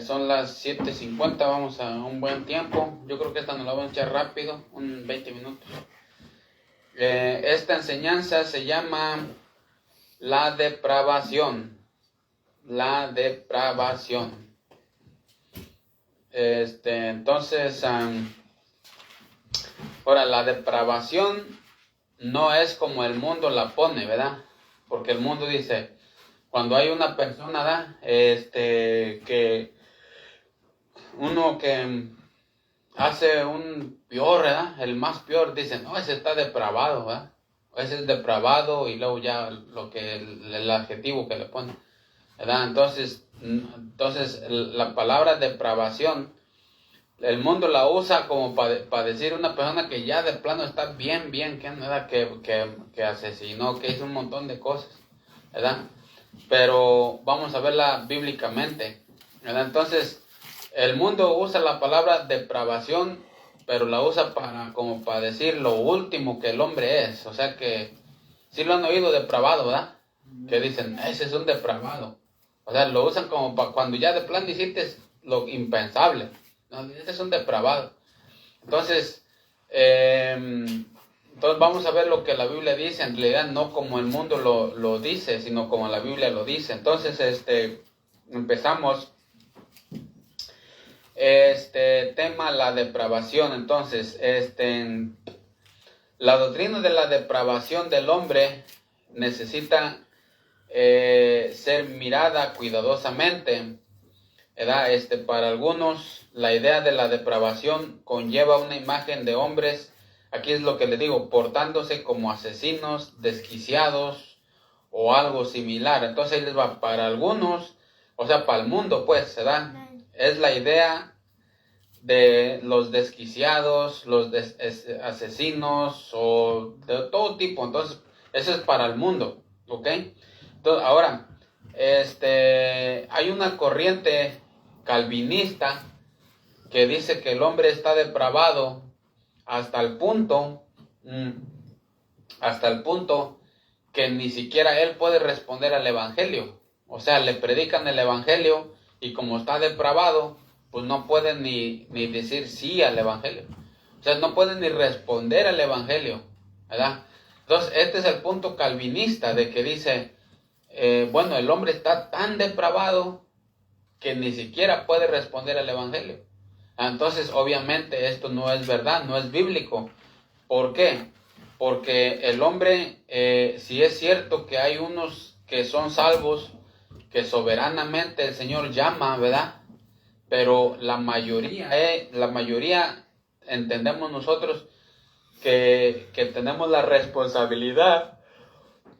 Son las 7:50, vamos a un buen tiempo. Yo creo que esta nos la voy a echar rápido, un 20 minutos. Esta enseñanza se llama la depravación. La depravación. Entonces, ahora la depravación no es como el mundo la pone, ¿verdad? Porque el mundo dice, cuando hay una persona, ¿verdad? Que uno que hace un peor, ¿verdad? El más peor, dicen, no, ese está depravado, ¿verdad? Ese es depravado, y luego ya el adjetivo que le ponen, ¿verdad? Entonces la palabra depravación, el mundo la usa como para decir una persona que ya de plano está bien, ¿verdad? Que asesinó, que hizo un montón de cosas, ¿verdad? Pero vamos a verla bíblicamente, ¿verdad? Entonces, el mundo usa la palabra depravación, pero la usa como para decir lo último que el hombre es. O sea que, sí lo han oído, depravado, ¿verdad? Que dicen, ese es un depravado. O sea, lo usan como para cuando ya de plan hiciste lo impensable. No, ese es un depravado. Entonces, vamos a ver lo que la Biblia dice, en realidad no como el mundo lo dice, sino como la Biblia lo dice. Entonces, empezamos tema, la depravación. Entonces, la doctrina de la depravación del hombre necesita ser mirada cuidadosamente, ¿verdad? Para algunos, la idea de la depravación conlleva una imagen de hombres, aquí es lo que les digo, portándose como asesinos, desquiciados o algo similar. Entonces ahí les va, para algunos, o sea, para el mundo, pues, ¿verdad? Es la idea de los desquiciados, los asesinos o de todo tipo. Entonces, eso es para el mundo, ¿ok? Entonces, ahora, hay una corriente calvinista que dice que el hombre está depravado hasta el punto que ni siquiera él puede responder al evangelio. O sea, le predican el evangelio y como está depravado, pues no puede ni decir sí al evangelio. O sea, no puede ni responder al evangelio, ¿verdad? Entonces, este es el punto calvinista de que dice, bueno, el hombre está tan depravado que ni siquiera puede responder al evangelio. Entonces, obviamente, esto no es verdad, no es bíblico. ¿Por qué? Porque el hombre, si es cierto que hay unos que son salvos, que soberanamente el Señor llama, ¿verdad? Pero la mayoría entendemos nosotros que tenemos la responsabilidad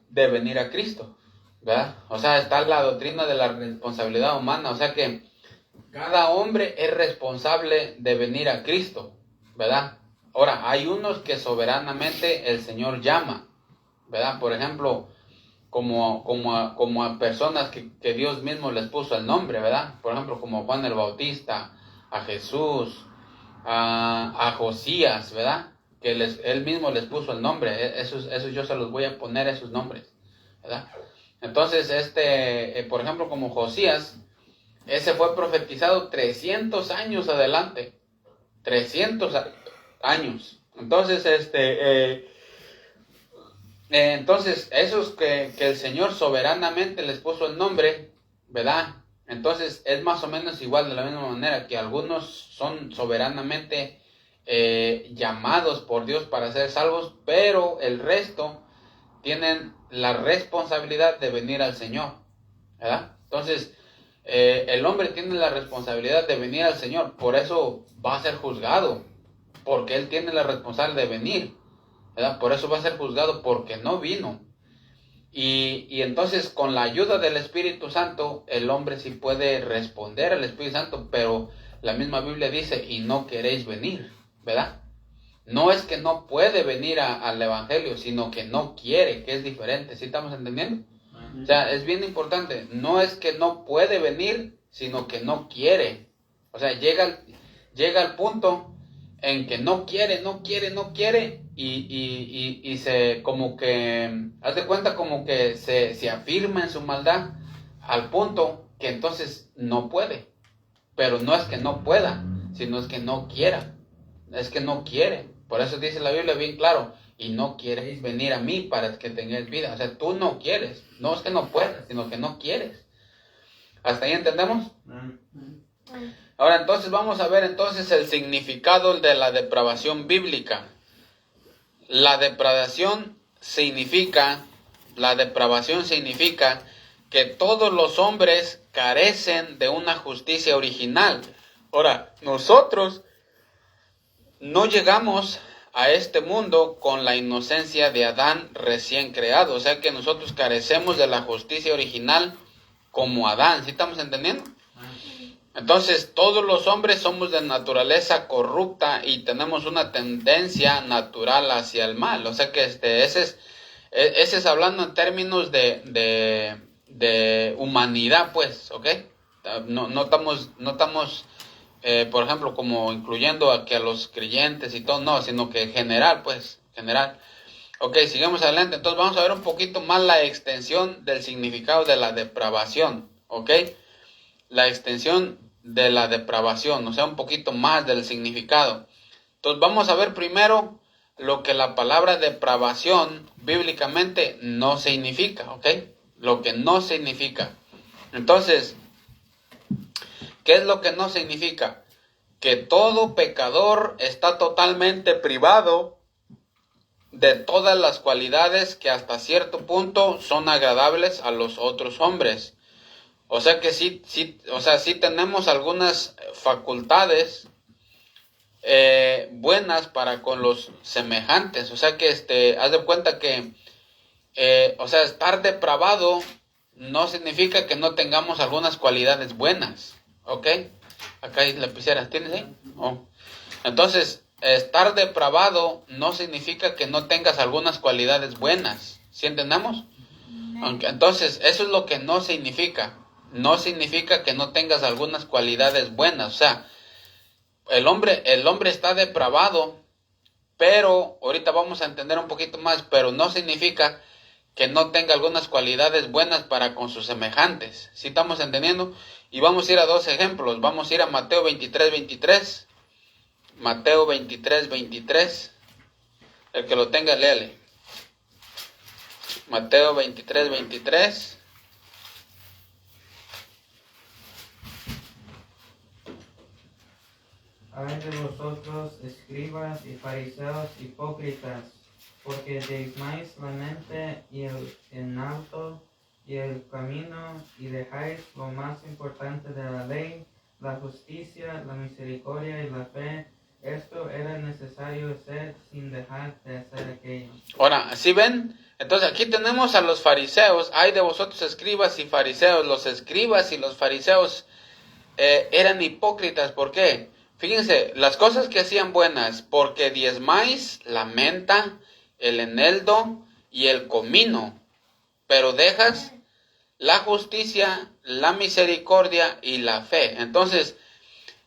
de venir a Cristo, ¿verdad? O sea, está la doctrina de la responsabilidad humana, o sea que cada hombre es responsable de venir a Cristo, ¿verdad? Ahora, hay unos que soberanamente el Señor llama, ¿verdad? Por ejemplo, como a personas que Dios mismo les puso el nombre, ¿verdad? Por ejemplo, como Juan el Bautista, a Jesús, a Josías, ¿verdad? Que él mismo les puso el nombre. Esos yo se los voy a poner, esos nombres, ¿verdad? Entonces, por ejemplo, como Josías, ese fue profetizado 300 años adelante. 300 años. Entonces, entonces, esos que el Señor soberanamente les puso el nombre, ¿verdad? Entonces, es más o menos igual, de la misma manera que algunos son soberanamente llamados por Dios para ser salvos, pero el resto tienen la responsabilidad de venir al Señor, ¿verdad? Entonces, el hombre tiene la responsabilidad de venir al Señor, por eso va a ser juzgado, porque él tiene la responsabilidad de venir, ¿verdad? Por eso va a ser juzgado porque no vino. Y entonces con la ayuda del Espíritu Santo, el hombre sí puede responder al Espíritu Santo, pero la misma Biblia dice, y no queréis venir, ¿verdad? No es que no puede venir al Evangelio, sino que no quiere, que es diferente. ¿Sí estamos entendiendo? O sea, es bien importante. No es que no puede venir, sino que no quiere. O sea, llega al punto en que no quiere, y se como que, haz de cuenta como que se afirma en su maldad al punto que entonces no puede. pero no es que no pueda, sino es que no quiera, es que no quiere. Por eso dice la Biblia bien claro, y no quieres venir a mí para que tengáis vida. O sea, tú no quieres, no es que no puedas, sino que no quieres. ¿Hasta ahí entendemos? Ahora entonces vamos a ver entonces el significado de la depravación bíblica. La depravación significa que todos los hombres carecen de una justicia original. Ahora, nosotros no llegamos a este mundo con la inocencia de Adán recién creado. O sea que nosotros carecemos de la justicia original como Adán. ¿Sí estamos entendiendo? Entonces, todos los hombres somos de naturaleza corrupta y tenemos una tendencia natural hacia el mal. O sea que ese es hablando en términos de humanidad, pues, ¿ok? No estamos por ejemplo, como incluyendo a los creyentes y todo, no, sino que general, pues, general. Ok, sigamos adelante. Entonces vamos a ver un poquito más la extensión del significado de la depravación, ¿ok? La extensión de la depravación, o sea, un poquito más del significado. Entonces vamos a ver primero lo que la palabra depravación bíblicamente no significa, ¿ok? Lo que no significa. Entonces, ¿qué es lo que no significa? Que todo pecador está totalmente privado de todas las cualidades que hasta cierto punto son agradables a los otros hombres. O sea que sí tenemos algunas facultades buenas para con los semejantes. O sea que haz de cuenta que estar depravado no significa que no tengamos algunas cualidades buenas. ¿Ok? Acá hay lapiceras, ¿tienes ahí? Oh. Entonces, estar depravado no significa que no tengas algunas cualidades buenas. ¿Sí entendemos? Entonces, eso es lo que no significa. No significa que no tengas algunas cualidades buenas. O sea, el hombre está depravado, pero ahorita vamos a entender un poquito más, pero no significa que no tenga algunas cualidades buenas para con sus semejantes. ¿Sí estamos entendiendo? Y vamos a ir a dos ejemplos. Vamos a ir a Mateo 23:23. Mateo 23:23. El que lo tenga, léale. Mateo 23:23. Ay de vosotros, escribas y fariseos hipócritas, porque diezmáis la mente y el en alto y el camino, y dejáis lo más importante de la ley, la justicia, la misericordia y la fe. Esto era necesario hacer sin dejar de hacer aquello. Ahora, ¿sí ven? Entonces aquí tenemos a los fariseos. Ay de vosotros, escribas y fariseos. Los escribas y los fariseos eran hipócritas. ¿Por qué? Fíjense, las cosas que hacían buenas, porque diezmáis la menta, el eneldo y el comino, pero dejas la justicia, la misericordia y la fe. Entonces,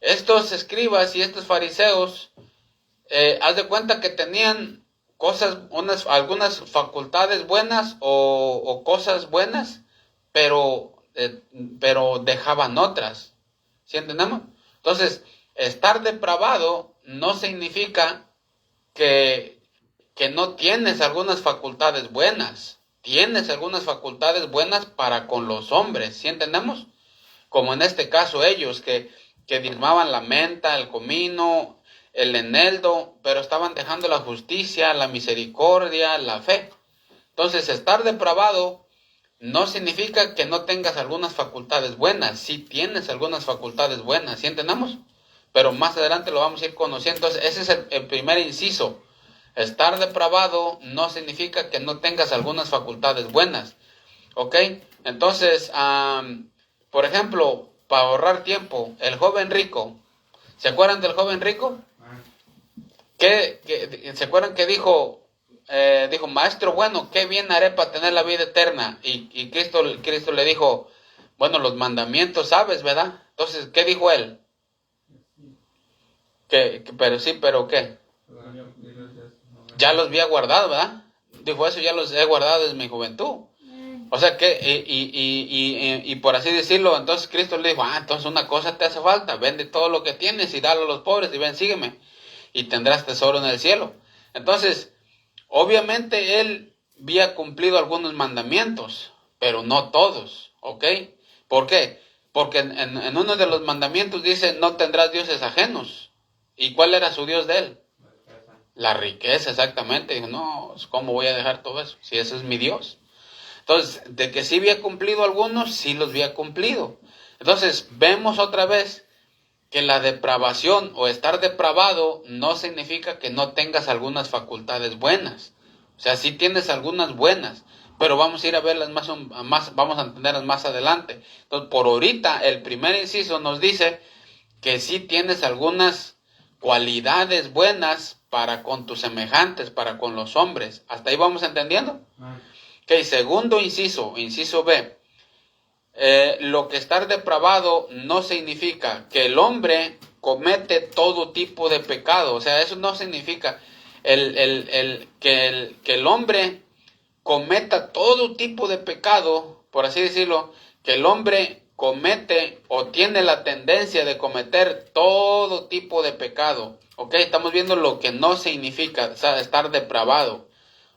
estos escribas y estos fariseos, haz de cuenta que tenían algunas facultades buenas o cosas buenas, pero dejaban otras. ¿Sí entendemos? Entonces, estar depravado no significa que no tienes algunas facultades buenas. Tienes algunas facultades buenas para con los hombres, ¿sí entendemos? Como en este caso ellos que diezmaban la menta, el comino, el eneldo, pero estaban dejando la justicia, la misericordia, la fe. Entonces, estar depravado no significa que no tengas algunas facultades buenas. Sí tienes algunas facultades buenas, ¿sí entendemos? Pero más adelante lo vamos a ir conociendo. Entonces, ese es el primer inciso. Estar depravado no significa que no tengas algunas facultades buenas. ¿Ok? Entonces, por ejemplo, para ahorrar tiempo, el joven rico. ¿Se acuerdan del joven rico? ¿Se acuerdan que dijo, maestro, bueno, qué bien haré para tener la vida eterna? Y Cristo le dijo, bueno, los mandamientos sabes, ¿verdad? Entonces, ¿qué dijo él? Pero ¿qué? Ya los había guardado, ¿verdad? Dijo, eso ya los he guardado desde mi juventud. O sea que, y por así decirlo, entonces Cristo le dijo, entonces una cosa te hace falta, vende todo lo que tienes y dalo a los pobres y ven, sígueme, y tendrás tesoro en el cielo. Entonces, obviamente él había cumplido algunos mandamientos, pero no todos, ¿ok? ¿Por qué? Porque en uno de los mandamientos dice, no tendrás dioses ajenos. ¿Y cuál era su Dios de él? La riqueza, exactamente. Dijo, no, ¿cómo voy a dejar todo eso? Si ese es mi Dios. Entonces, de que sí había cumplido algunos, sí los había cumplido. Entonces, vemos otra vez que la depravación o estar depravado no significa que no tengas algunas facultades buenas. O sea, sí tienes algunas buenas, pero vamos a ir a verlas vamos a entenderlas más adelante. Entonces, por ahorita, el primer inciso nos dice que sí tienes algunas cualidades buenas para con tus semejantes, para con los hombres. ¿Hasta ahí vamos entendiendo? Ok, segundo inciso B. Lo que estar depravado no significa que el hombre comete todo tipo de pecado. O sea, eso no significa que el hombre cometa todo tipo de pecado, por así decirlo, que el hombre comete o tiene la tendencia de cometer todo tipo de pecado. ¿Ok? Estamos viendo lo que no significa, o sea, estar depravado.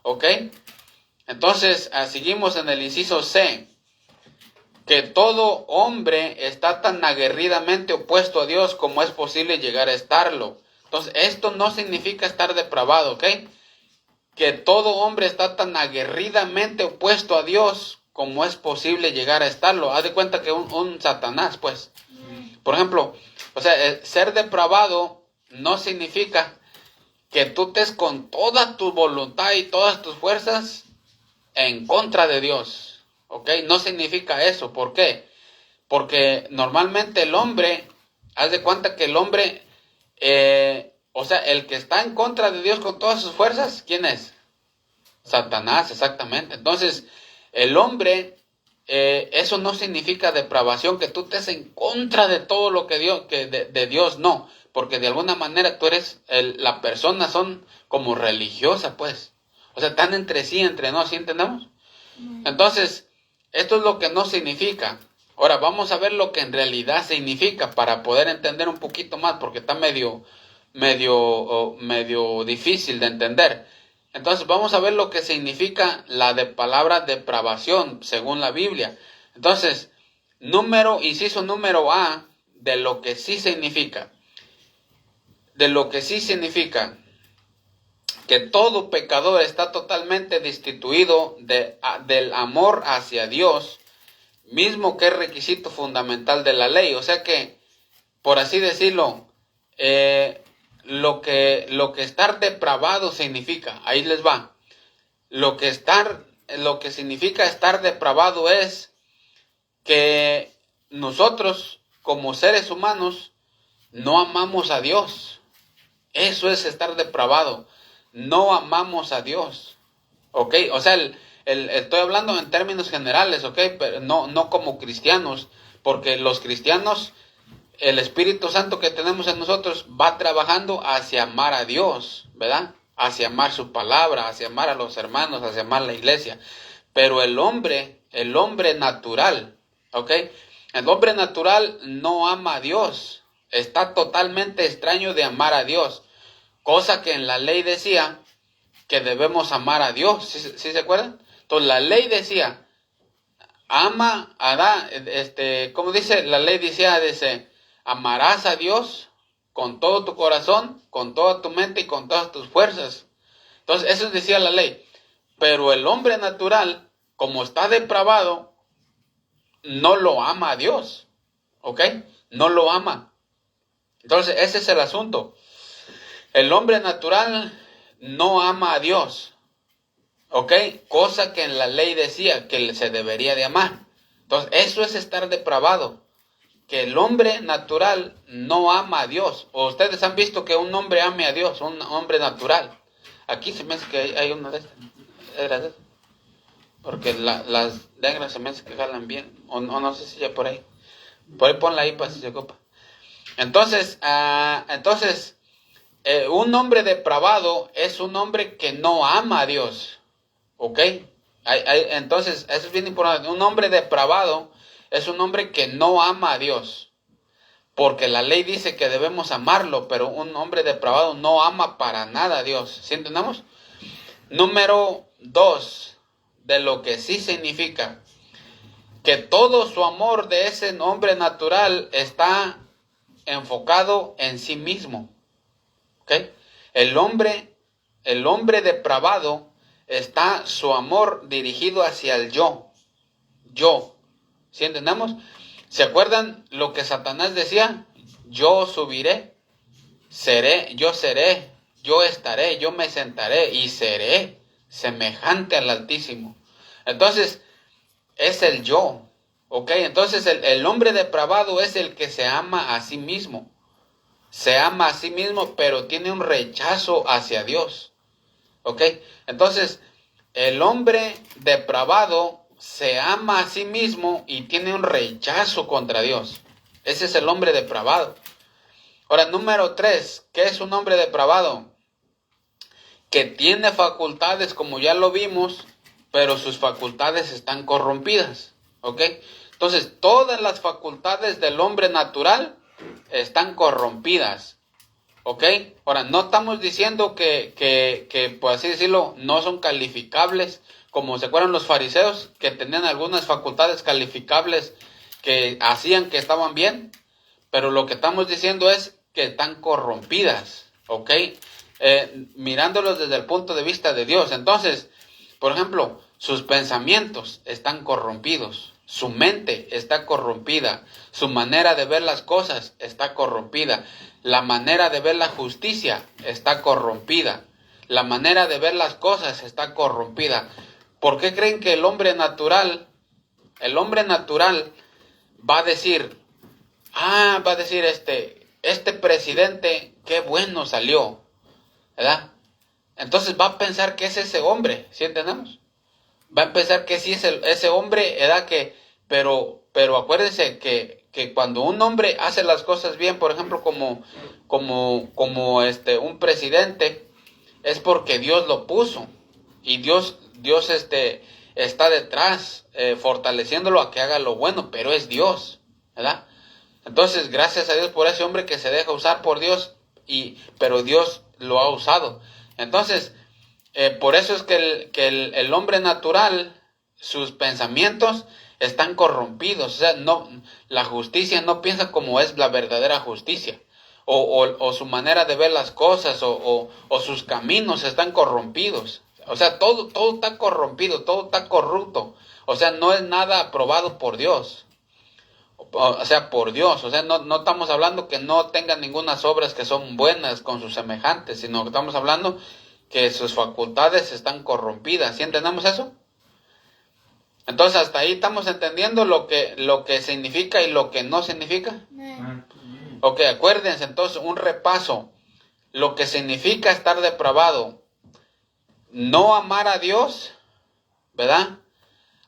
¿Ok? Entonces, seguimos en el inciso C, que todo hombre está tan aguerridamente opuesto a Dios como es posible llegar a estarlo. Entonces, esto no significa estar depravado, ¿ok? Que todo hombre está tan aguerridamente opuesto a Dios como es posible llegar a estarlo. Haz de cuenta que un Satanás, pues. Por ejemplo, o sea, ser depravado no significa que tú estés con toda tu voluntad y todas tus fuerzas en contra de Dios, ¿ok? No significa eso. ¿Por qué? Porque normalmente el hombre, haz de cuenta que el hombre, o sea, el que está en contra de Dios con todas sus fuerzas, ¿quién es? Satanás, exactamente. Entonces, el hombre, eso no significa depravación, que tú estés en contra de todo lo que Dios, de Dios, no. Porque de alguna manera tú eres, la persona son como religiosa, pues. O sea, están entre sí, entre no, ¿sí entendemos? Entonces, esto es lo que no significa. Ahora, vamos a ver lo que en realidad significa para poder entender un poquito más, porque está medio difícil de entender. Entonces, vamos a ver lo que significa la palabra depravación, según la Biblia. Entonces, inciso número A, de lo que sí significa. De lo que sí significa que todo pecador está totalmente destituido del amor hacia Dios, mismo que es requisito fundamental de la ley. O sea que, por así decirlo, lo que estar depravado significa, ahí les va, lo que significa estar depravado es que nosotros, como seres humanos, no amamos a Dios. Eso es estar depravado. No amamos a Dios, ¿ok? O sea, estoy hablando en términos generales, ¿ok? Pero no como cristianos, porque los cristianos, el Espíritu Santo que tenemos en nosotros va trabajando hacia amar a Dios, ¿verdad? Hacia amar su palabra, hacia amar a los hermanos, hacia amar la iglesia. Pero el hombre natural, ¿ok? El hombre natural no ama a Dios, está totalmente extraño de amar a Dios. Cosa que en la ley decía que debemos amar a Dios. ¿Sí se acuerdan? Entonces la ley decía, ama, ¿cómo dice? La ley decía, amarás a Dios con todo tu corazón, con toda tu mente y con todas tus fuerzas. Entonces eso decía la ley. Pero el hombre natural, como está depravado, no lo ama a Dios. ¿Ok? No lo ama. Entonces ese es el asunto. El hombre natural no ama a Dios, ¿ok? Cosa que en la ley decía que se debería de amar. Entonces, eso es estar depravado, que el hombre natural no ama a Dios. O ustedes han visto que un hombre ame a Dios, un hombre natural. Aquí se me hace que hay una de estas. Porque las negras se me hace que jalan bien. O no sé si ya por ahí. Por ahí ponla ahí para si se ocupa. Entonces, un hombre depravado es un hombre que no ama a Dios, ¿ok? Entonces, eso es bien importante. Un hombre depravado es un hombre que no ama a Dios. Porque la ley dice que debemos amarlo, pero un hombre depravado no ama para nada a Dios. ¿Sí entendemos? Número 2, de lo que sí significa que todo su amor de ese hombre natural está enfocado en sí mismo. ¿Ok? El hombre depravado está su amor dirigido hacia el yo. Yo. ¿Sí entendemos? ¿Se acuerdan lo que Satanás decía? Yo subiré, seré, yo estaré, yo me sentaré y seré semejante al Altísimo. Entonces, es el yo. ¿Ok? Entonces, el hombre depravado es el que se ama a sí mismo. Se ama a sí mismo, pero tiene un rechazo hacia Dios. ¿Ok? Entonces, el hombre depravado se ama a sí mismo y tiene un rechazo contra Dios. Ese es el hombre depravado. Ahora, número 3, ¿qué es un hombre depravado? Que tiene facultades, como ya lo vimos, pero sus facultades están corrompidas. ¿Ok? Entonces, todas las facultades del hombre natural están corrompidas. ¿Ok? Ahora, no estamos diciendo que, por así decirlo, no son calificables, como se acuerdan los fariseos, que tenían algunas facultades calificables que hacían que estaban bien, pero lo que estamos diciendo es que están corrompidas, ¿ok? Mirándolos desde el punto de vista de Dios. Entonces, por ejemplo, sus pensamientos están corrompidos, su mente está corrompida, su manera de ver las cosas está corrompida, la manera de ver la justicia está corrompida, la manera de ver las cosas está corrompida. ¿Por qué creen que el hombre natural va a decir, este presidente, qué bueno salió, ¿verdad? Entonces va a pensar que es ese hombre, ¿sí entendemos? Va a pensar que sí es ese hombre, ¿verdad? Pero acuérdense que cuando un hombre hace las cosas bien, por ejemplo, como un presidente, es porque Dios lo puso. Y Dios está detrás, fortaleciéndolo a que haga lo bueno, pero es Dios, ¿verdad? Entonces, gracias a Dios por ese hombre que se deja usar por Dios, pero Dios lo ha usado. Entonces, por eso es que el hombre natural, sus pensamientos están corrompidos. O sea, la justicia no piensa como es la verdadera justicia. O su manera de ver las cosas, o sus caminos están corrompidos. O sea, todo está corrompido, todo está corrupto. O sea, no es nada aprobado por Dios. O sea, por Dios. O sea, no estamos hablando que no tengan ninguna obras que son buenas con sus semejantes, sino que estamos hablando que sus facultades están corrompidas. ¿Sí entendemos eso? Entonces, hasta ahí estamos entendiendo lo que significa y lo que no significa. Ok, acuérdense entonces, un repaso. Lo que significa estar depravado. No amar a Dios, ¿verdad?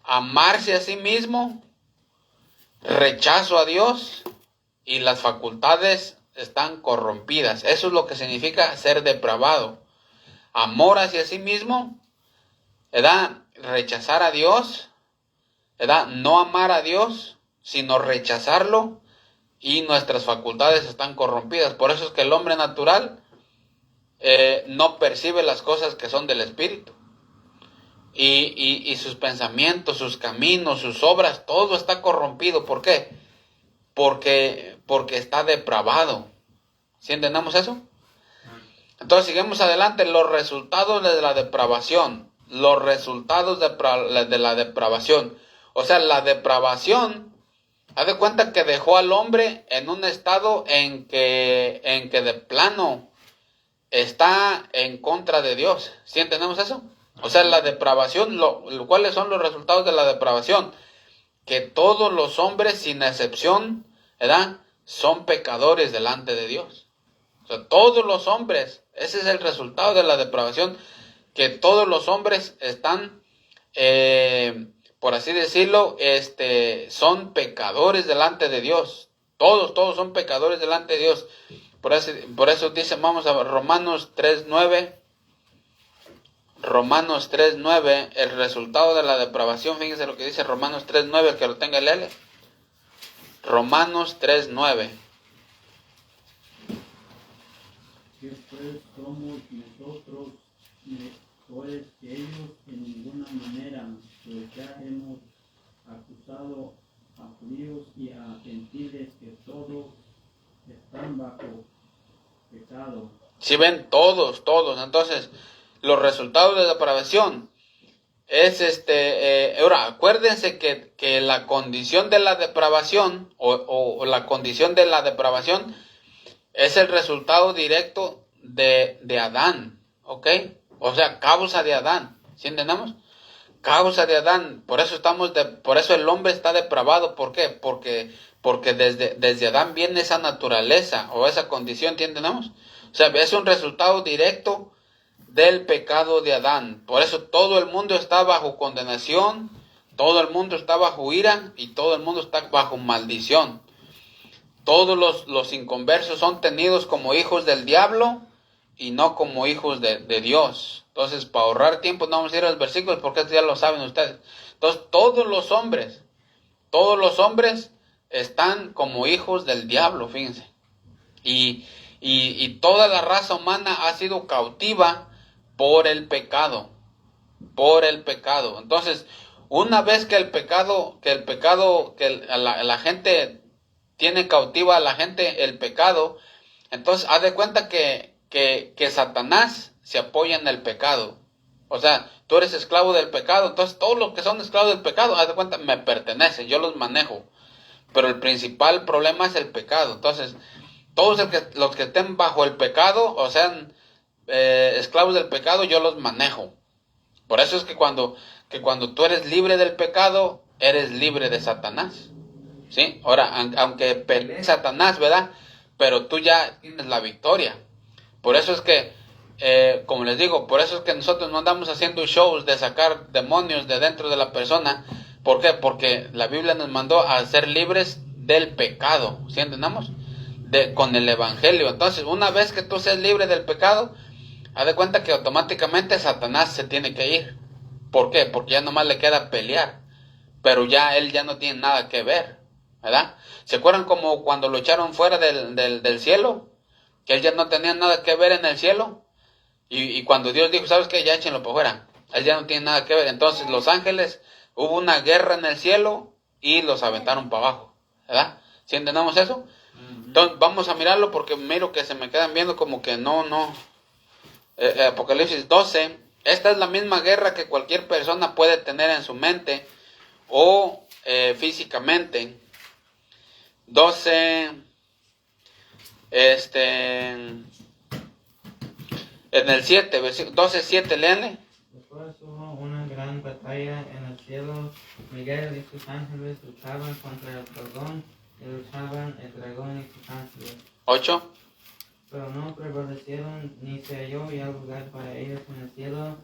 Amarse a sí mismo, rechazo a Dios y las facultades están corrompidas. Eso es lo que significa ser depravado. Amor hacia sí mismo, ¿verdad? Rechazar a Dios, ¿verdad? No amar a Dios, sino rechazarlo, y nuestras facultades están corrompidas. Por eso es que el hombre natural no percibe las cosas que son del Espíritu. Y sus pensamientos, sus caminos, sus obras, todo está corrompido. ¿Por qué? Porque está depravado. ¿Sí entendemos eso? Entonces seguimos adelante. Los resultados de la depravación. Los resultados de la depravación. O sea, la depravación, haz de cuenta que dejó al hombre en un estado en que de plano está en contra de Dios. ¿Sí entendemos eso? O sea, la depravación, ¿cuáles son los resultados de la depravación? Que todos los hombres, sin excepción, ¿verdad?, son pecadores delante de Dios. O sea, todos los hombres, ese es el resultado de la depravación, que todos los hombres están, por así decirlo, son pecadores delante de Dios. Todos son pecadores delante de Dios. Por eso dice, vamos a Romanos 3:9. Romanos 3:9, el resultado de la depravación, fíjense lo que dice Romanos 3:9, el que lo tenga léele. Romanos 3:9. Que pues somos nosotros mejores que ellos en ninguna manera, pues ya hemos acusado a judíos y a gentiles que todos están bajo pecado. Si ven, todos. Entonces, los resultados de la depravación es ahora, acuérdense que la condición de la depravación o la condición de la depravación es el resultado directo de Adán, ¿ok? O sea, causa de Adán, ¿sí entendemos? Causa de Adán, por eso el hombre está depravado. ¿Por qué? Porque desde Adán viene esa naturaleza o esa condición, ¿sí entendemos? O sea, es un resultado directo del pecado de Adán. Por eso todo el mundo está bajo condenación, todo el mundo está bajo ira y todo el mundo está bajo maldición. Todos los inconversos son tenidos como hijos del diablo y no como hijos de Dios. Entonces, para ahorrar tiempo, no vamos a ir a los versículos porque esto ya lo saben ustedes. Entonces, todos los hombres están como hijos del diablo, fíjense. Y toda la raza humana ha sido cautiva por el pecado. Entonces, una vez que la gente tiene cautiva a la gente el pecado, entonces haz de cuenta que Satanás se apoya en el pecado. O sea, tú eres esclavo del pecado, entonces todos los que son esclavos del pecado, haz de cuenta, me pertenecen, yo los manejo. Pero el principal problema es el pecado. Entonces, todos los que estén bajo el pecado, o sean esclavos del pecado, yo los manejo. Por eso es que cuando tú eres libre del pecado, eres libre de Satanás. ¿Sí? Ahora, aunque pelee Satanás, ¿verdad? Pero tú ya tienes la victoria. Por eso es que, como les digo, por eso es que nosotros no andamos haciendo shows de sacar demonios de dentro de la persona. ¿Por qué? Porque la Biblia nos mandó a ser libres del pecado. ¿Sí entendamos? Con el Evangelio. Entonces, una vez que tú seas libre del pecado, haz de cuenta que automáticamente Satanás se tiene que ir. ¿Por qué? Porque ya nomás le queda pelear. Pero ya él ya no tiene nada que ver, ¿verdad? ¿Se acuerdan como cuando lo echaron fuera del cielo? Que él ya no tenía nada que ver en el cielo. Y cuando Dios dijo, ¿sabes qué? Ya échenlo por fuera. Él ya no tiene nada que ver. Entonces los ángeles, hubo una guerra en el cielo y los aventaron para abajo, ¿verdad? ¿Sí entendemos eso? Entonces vamos a mirarlo porque miro que se me quedan viendo como que no. Apocalipsis 12, esta es la misma guerra que cualquier persona puede tener en su mente o físicamente. 12, en el 7, 12:7, léanle. Después hubo una gran batalla en el cielo. Miguel y sus ángeles luchaban contra el dragón y luchaban el dragón y sus ángeles. 8. Pero no prevalecieron, ni se halló ya lugar para ellos en el cielo,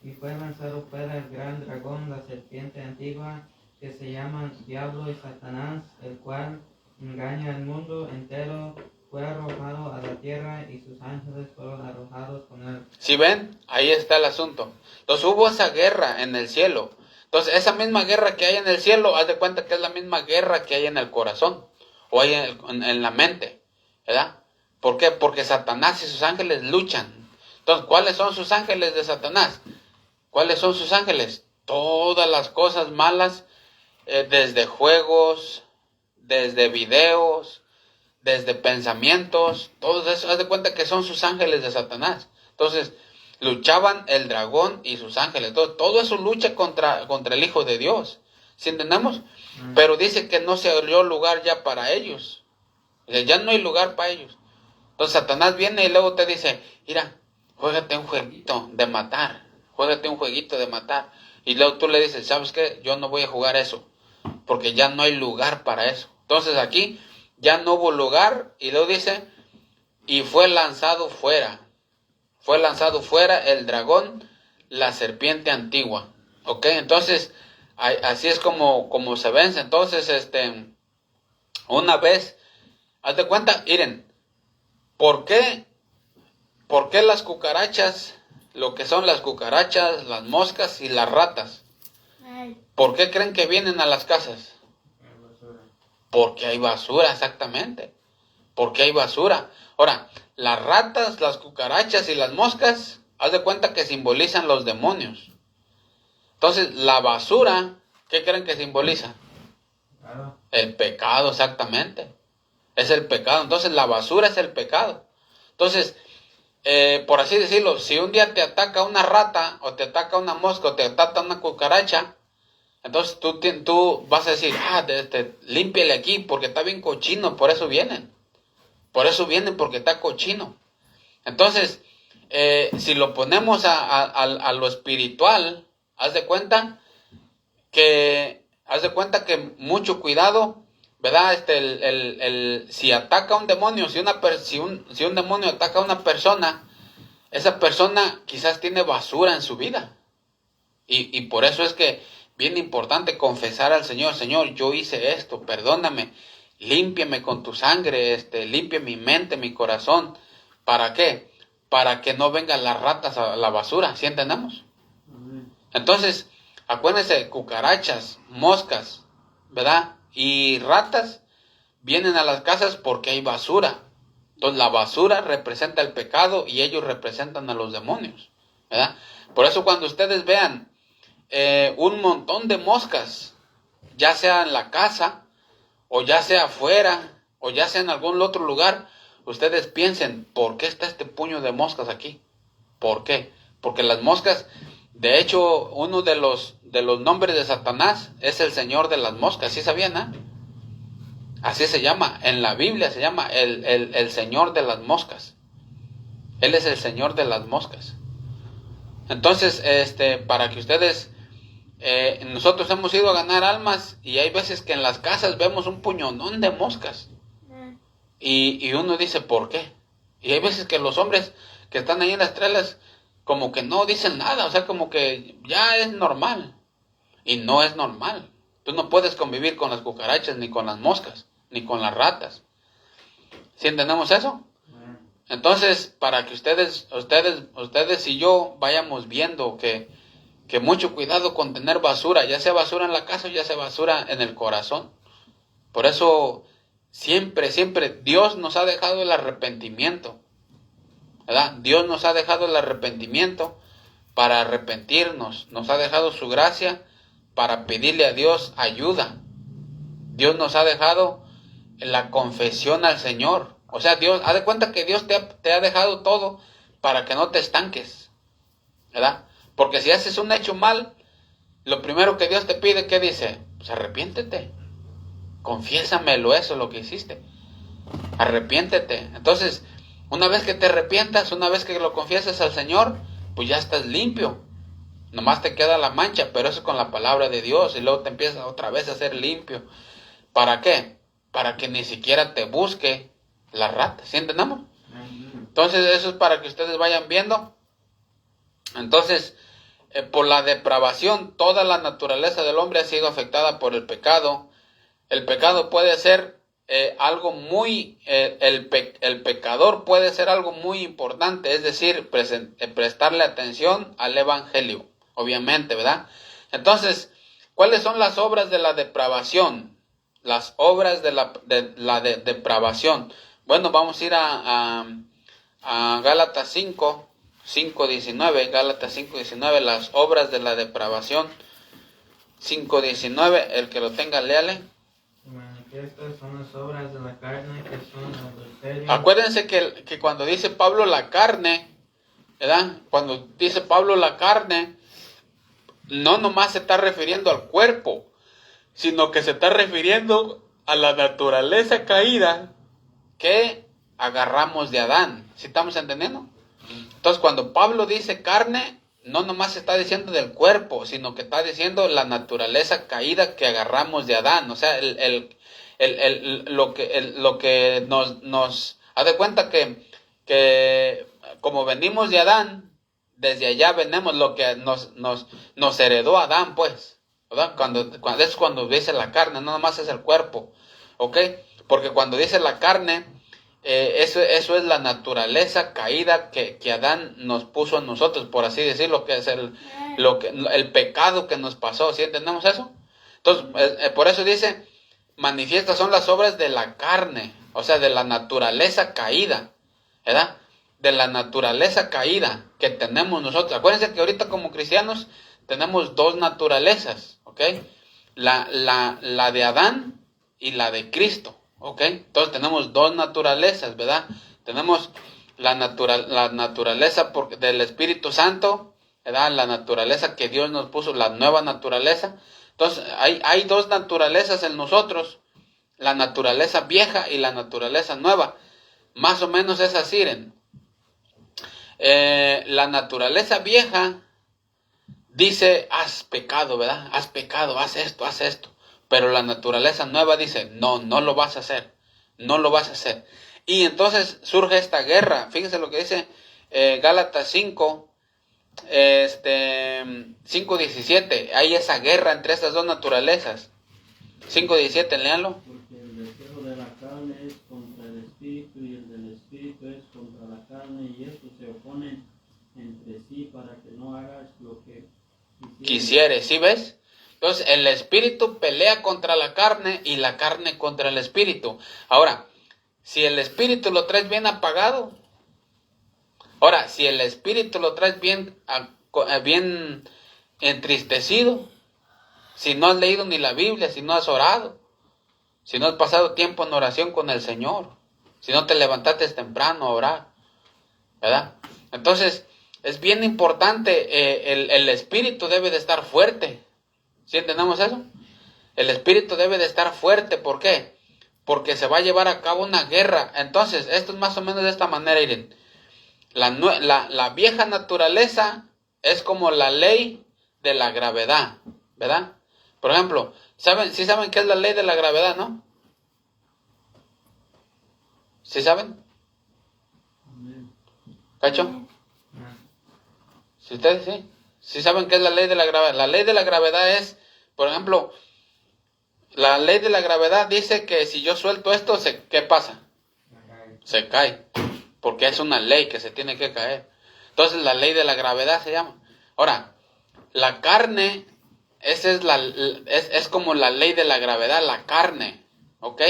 y fue lanzado fuera el gran dragón, la serpiente antigua, que se llama Diablo y Satanás, el cual engaña al mundo entero. Fue arrojado a la tierra y sus ángeles fueron arrojados con él. ¿Sí ven? Ahí está el asunto. Entonces hubo esa guerra en el cielo. Entonces esa misma guerra que hay en el cielo, haz de cuenta que es la misma guerra que hay en el corazón o hay en la mente, ¿verdad? ¿Por qué? Porque Satanás y sus ángeles luchan. Entonces, ¿cuáles son sus ángeles de Satanás? ¿Cuáles son sus ángeles? Todas las cosas malas, desde juegos, desde videos, desde pensamientos, todo eso, haz de cuenta que son sus ángeles de Satanás. Entonces, luchaban el dragón y sus ángeles. Todo eso lucha contra el Hijo de Dios. ¿Sí entendemos? Pero dice que no se abrió lugar ya para ellos. O sea, ya no hay lugar para ellos. Entonces Satanás viene y luego te dice, mira, juégate un jueguito de matar. Y luego tú le dices, ¿sabes qué? Yo no voy a jugar eso. Porque ya no hay lugar para eso. Entonces aquí ya no hubo lugar. Y luego dice, y fue lanzado fuera. Fue lanzado fuera el dragón, la serpiente antigua. ¿Ok? Entonces, así es como se vence. Entonces, una vez, haz de cuenta, miren, ¿por qué las cucarachas lo que son las cucarachas, las moscas y las ratas. ¿Por qué creen que vienen a las casas? Porque hay basura, exactamente. Porque hay basura. Ahora, las ratas, las cucarachas y las moscas, haz de cuenta que simbolizan los demonios. Entonces, la basura, ¿qué creen que simboliza? Claro. El pecado, exactamente. Es el pecado. Entonces, la basura es el pecado. Entonces, por así decirlo, si un día te ataca una rata, o te ataca una mosca, o te ataca una cucaracha, entonces tú vas a decir, límpiale aquí, porque está bien cochino, por eso vienen. Por eso vienen, porque está cochino. Entonces, si lo ponemos a lo espiritual, haz de cuenta que mucho cuidado, ¿verdad? Si ataca a un demonio, si un demonio ataca a una persona, esa persona quizás tiene basura en su vida. Y por eso es que bien importante confesar al Señor, Señor, yo hice esto, perdóname, límpiame con tu sangre, limpia mi mente, mi corazón. ¿Para qué? Para que no vengan las ratas a la basura, ¿sí entendemos? Entonces, acuérdense, cucarachas, moscas, ¿verdad? Y ratas vienen a las casas porque hay basura. Entonces, la basura representa el pecado y ellos representan a los demonios, ¿verdad? Por eso cuando ustedes vean un montón de moscas, ya sea en la casa, o ya sea afuera, o ya sea en algún otro lugar, ustedes piensen, ¿por qué está este puño de moscas aquí? ¿Por qué? Porque las moscas, de hecho, uno de los nombres de Satanás es el Señor de las moscas, ¿sí sabían? Así se llama, en la Biblia se llama el Señor de las moscas. Él es el Señor de las moscas. Entonces, para que ustedes, nosotros hemos ido a ganar almas y hay veces que en las casas vemos un puñonón de moscas. Y uno dice, ¿por qué? Y hay veces que los hombres que están ahí en las trailers como que no dicen nada, o sea, como que ya es normal. Y no es normal. Tú no puedes convivir con las cucarachas, ni con las moscas, ni con las ratas. ¿Sí entendemos eso? Entonces, para que ustedes y yo vayamos viendo que mucho cuidado con tener basura, ya sea basura en la casa o ya sea basura en el corazón. Por eso, siempre Dios nos ha dejado el arrepentimiento, ¿verdad? Dios nos ha dejado el arrepentimiento para arrepentirnos, nos ha dejado su gracia para pedirle a Dios ayuda. Dios nos ha dejado la confesión al Señor. O sea, Dios, haz de cuenta que Dios te ha dejado todo para que no te estanques, ¿verdad? Porque si haces un hecho mal, lo primero que Dios te pide, ¿qué dice? Pues arrepiéntete. Confiésamelo, eso lo que hiciste. Arrepiéntete. Entonces, una vez que te arrepientas, una vez que lo confiesas al Señor, pues ya estás limpio. Nomás te queda la mancha, pero eso es con la palabra de Dios. Y luego te empiezas otra vez a ser limpio. ¿Para qué? Para que ni siquiera te busque la rata. ¿Sí entendemos? Entonces, eso es para que ustedes vayan viendo. Entonces, por la depravación, toda la naturaleza del hombre ha sido afectada por el pecado. El pecado puede ser algo muy, el pecador puede ser algo muy importante, es decir, prestarle atención al evangelio, obviamente, ¿verdad? Entonces, ¿cuáles son las obras de la depravación? Las obras de la depravación. Bueno, vamos a ir a Gálatas 5:19, Gálatas 5:19, las obras de la depravación. 5:19, el que lo tenga, léale. Manifiestas son las obras de la carne, que son adulterio. Acuérdense que cuando dice Pablo la carne, ¿verdad? Cuando dice Pablo la carne, no nomás se está refiriendo al cuerpo, sino que se está refiriendo a la naturaleza caída que agarramos de Adán. ¿Sí estamos entendiendo? Entonces, cuando Pablo dice carne, no nomás está diciendo del cuerpo, sino que está diciendo la naturaleza caída que agarramos de Adán. O sea, lo que nos haz de cuenta que como venimos de Adán, desde allá venimos lo que nos heredó Adán, pues, ¿verdad? Cuando dice la carne, no nomás es el cuerpo, ¿ok? Porque cuando dice la carne, eso es la naturaleza caída que Adán nos puso a nosotros, por así decirlo, que es el pecado que nos pasó. ¿Sí entendemos eso? Entonces, por eso dice, manifiestas son las obras de la carne, o sea, de la naturaleza caída, ¿verdad? De la naturaleza caída que tenemos nosotros. Acuérdense que ahorita como cristianos tenemos dos naturalezas, ¿ok? La de Adán y la de Cristo, ¿ok? Entonces tenemos dos naturalezas, ¿verdad? Tenemos la naturaleza del Espíritu Santo, ¿verdad? La naturaleza que Dios nos puso, la nueva naturaleza. Entonces hay dos naturalezas en nosotros, la naturaleza vieja y la naturaleza nueva. Más o menos es así, miren. La naturaleza vieja dice, has pecado, ¿verdad? Has pecado, haz esto, haz esto. Pero la naturaleza nueva dice, no lo vas a hacer, no lo vas a hacer. Y entonces surge esta guerra. Fíjense lo que dice Gálatas 5, 5:17. Hay esa guerra entre estas dos naturalezas. 5:17, léanlo. Porque el deseo de la carne es contra el espíritu y el del espíritu es contra la carne, y estos se oponen entre sí para que no hagas lo que quisieres. ¿Sí ves? Entonces el espíritu pelea contra la carne y la carne contra el espíritu. Ahora, si el espíritu lo traes bien apagado, si el espíritu lo traes bien entristecido, si no has leído ni la Biblia, si no has orado, si no has pasado tiempo en oración con el Señor, si no te levantaste temprano a orar, ¿verdad? Entonces, es bien importante, el espíritu debe de estar fuerte. ¿Sí entendemos eso? El espíritu debe de estar fuerte. ¿Por qué? Porque se va a llevar a cabo una guerra. Entonces, esto es más o menos de esta manera, miren. La vieja naturaleza es como la ley de la gravedad, ¿verdad? Por ejemplo, ¿sí saben qué es la ley de la gravedad, no? ¿Sí saben? ¿Cacho? Si ustedes sí. ¿Sí saben qué es la ley de la gravedad? La ley de la gravedad es, por ejemplo, la ley de la gravedad dice que si yo suelto esto, ¿qué pasa? Se cae. Porque es una ley que se tiene que caer. Entonces la ley de la gravedad se llama. Ahora, la carne, esa es como la ley de la gravedad, la carne. ¿Ok?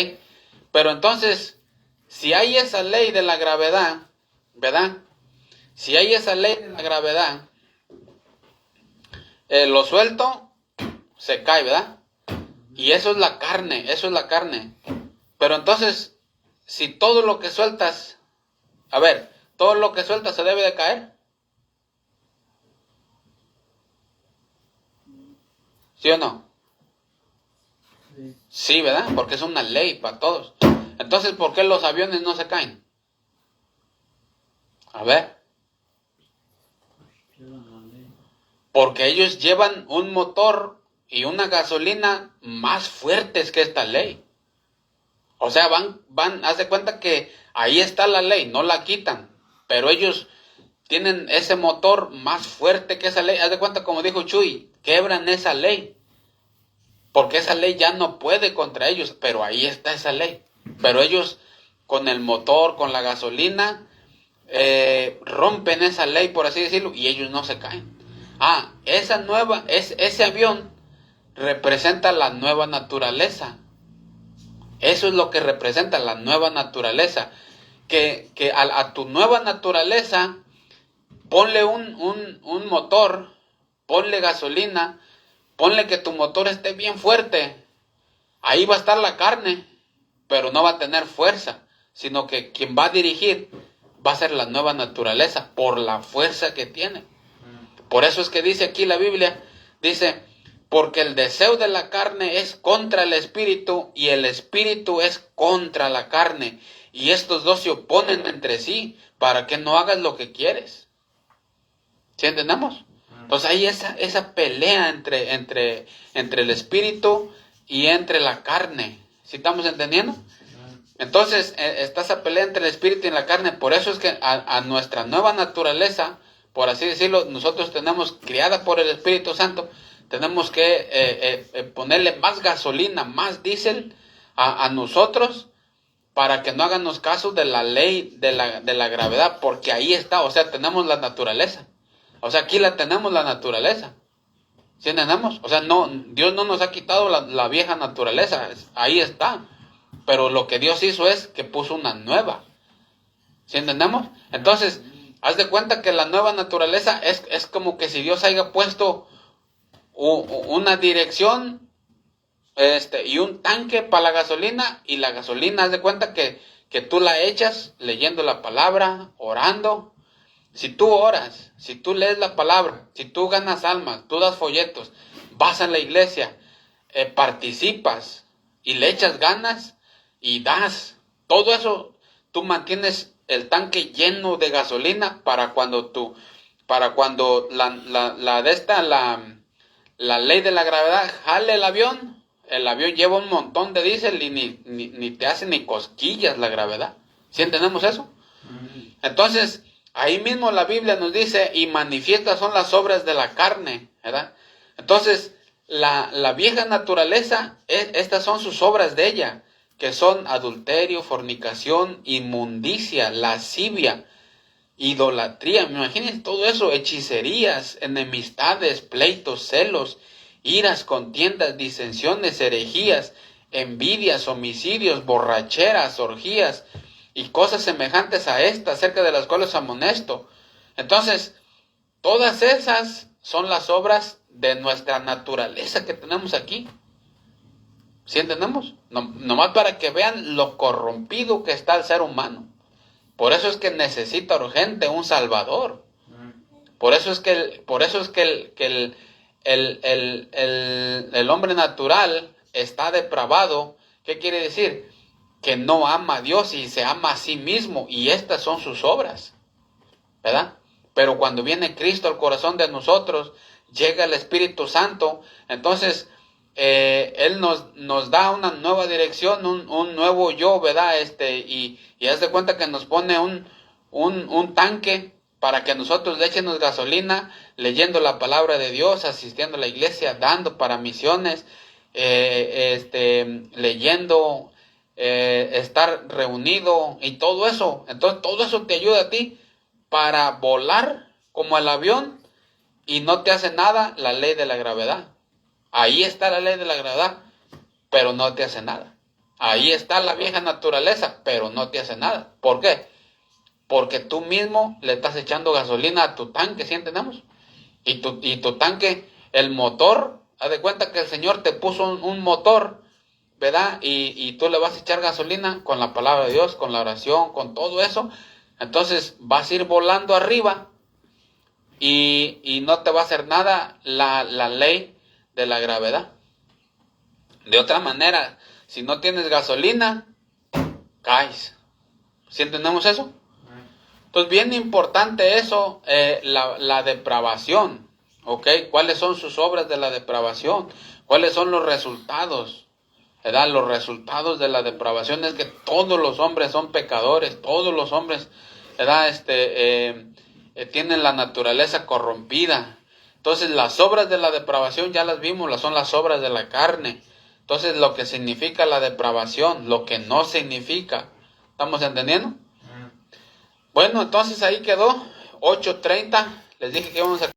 Pero entonces, si hay esa ley de la gravedad, ¿verdad? Si hay esa ley de la gravedad, lo suelto, se cae, ¿verdad? Y eso es la carne, eso es la carne. Pero entonces, si todo lo que sueltas, todo lo que sueltas se debe de caer. ¿Sí o no? Sí, ¿verdad? Porque es una ley para todos. Entonces, ¿por qué los aviones no se caen? A ver. Porque ellos llevan un motor y una gasolina más fuertes que esta ley. O sea, haz de cuenta que ahí está la ley, no la quitan. Pero ellos tienen ese motor más fuerte que esa ley. Haz de cuenta, como dijo Chuy, quebran esa ley. Porque esa ley ya no puede contra ellos, pero ahí está esa ley. Pero ellos, con el motor, con la gasolina, rompen esa ley, por así decirlo, y ellos no se caen. Ese avión representa la nueva naturaleza. Eso es lo que representa la nueva naturaleza. Que a tu nueva naturaleza, ponle un motor, ponle gasolina, ponle que tu motor esté bien fuerte. Ahí va a estar la carne, pero no va a tener fuerza, sino que quien va a dirigir va a ser la nueva naturaleza por la fuerza que tiene. Por eso es que dice aquí la Biblia, dice, porque el deseo de la carne es contra el espíritu y el espíritu es contra la carne. Y estos dos se oponen entre sí para que no hagas lo que quieres. ¿Sí entendemos? Entonces hay esa pelea entre el espíritu y entre la carne. ¿Sí estamos entendiendo? Entonces está esa pelea entre el espíritu y la carne. Por eso es que a nuestra nueva naturaleza, por así decirlo, nosotros tenemos, criada por el Espíritu Santo, tenemos que ponerle más gasolina, más diésel a nosotros para que no háganos caso de la ley de la gravedad, porque ahí está, o sea, tenemos la naturaleza. O sea, aquí la tenemos la naturaleza. ¿Sí entendemos? O sea, no, Dios no nos ha quitado la vieja naturaleza, ahí está. Pero lo que Dios hizo es que puso una nueva. ¿Sí entendemos? Entonces, haz de cuenta que la nueva naturaleza es como que si Dios haya puesto una dirección y un tanque para la gasolina, y la gasolina, haz de cuenta que tú la echas leyendo la palabra, orando. Si tú oras, si tú lees la palabra, si tú ganas almas, tú das folletos, vas a la iglesia, participas y le echas ganas y das, todo eso, tú mantienes el tanque lleno de gasolina para cuando la ley de la gravedad jale el avión lleva un montón de diésel y ni te hace ni cosquillas la gravedad. ¿Sí entendemos eso? Entonces, ahí mismo la Biblia nos dice, y manifiestas son las obras de la carne, ¿verdad? Entonces, la vieja naturaleza, estas son sus obras de ella, que son adulterio, fornicación, inmundicia, lascivia, idolatría. Imagínense todo eso, hechicerías, enemistades, pleitos, celos, iras, contiendas, disensiones, herejías, envidias, homicidios, borracheras, orgías y cosas semejantes a estas, acerca de las cuales amonesto. Entonces, todas esas son las obras de nuestra naturaleza que tenemos aquí. ¿Sí entendemos? Nomás para que vean lo corrompido que está el ser humano. Por eso es que necesita urgente un Salvador. Por eso es que el hombre natural está depravado. ¿Qué quiere decir? Que no ama a Dios y se ama a sí mismo, y estas son sus obras, ¿verdad? Pero cuando viene Cristo al corazón de nosotros, llega el Espíritu Santo, entonces Él nos da una nueva dirección, un nuevo yo, ¿verdad? Y haz de cuenta que nos pone un tanque para que nosotros le echemos gasolina, leyendo la palabra de Dios, asistiendo a la iglesia, dando para misiones, leyendo, estar reunido y todo eso. Entonces todo eso te ayuda a ti para volar como el avión, y no te hace nada la ley de la gravedad. Ahí está la ley de la gravedad, pero no te hace nada. Ahí está la vieja naturaleza, pero no te hace nada. ¿Por qué? Porque tú mismo le estás echando gasolina a tu tanque, ¿sí entendemos? Y tu tanque, el motor, haz de cuenta que el Señor te puso un motor, ¿verdad? Y tú le vas a echar gasolina con la palabra de Dios, con la oración, con todo eso. Entonces vas a ir volando arriba y no te va a hacer nada la ley de la gravedad. De otra manera, si no tienes gasolina, caes. ¿Sí entendemos eso? Entonces, bien importante eso, la depravación, ¿ok? ¿Cuáles son sus obras de la depravación? ¿Cuáles son los resultados? ¿Verdad? Los resultados de la depravación es que todos los hombres son pecadores, todos los hombres, ¿verdad? Tienen la naturaleza corrompida. Entonces, las obras de la depravación ya las vimos, son las obras de la carne. Entonces, lo que significa la depravación, lo que no significa. ¿Estamos entendiendo? Bueno, entonces ahí quedó, 8:30. Les dije que íbamos a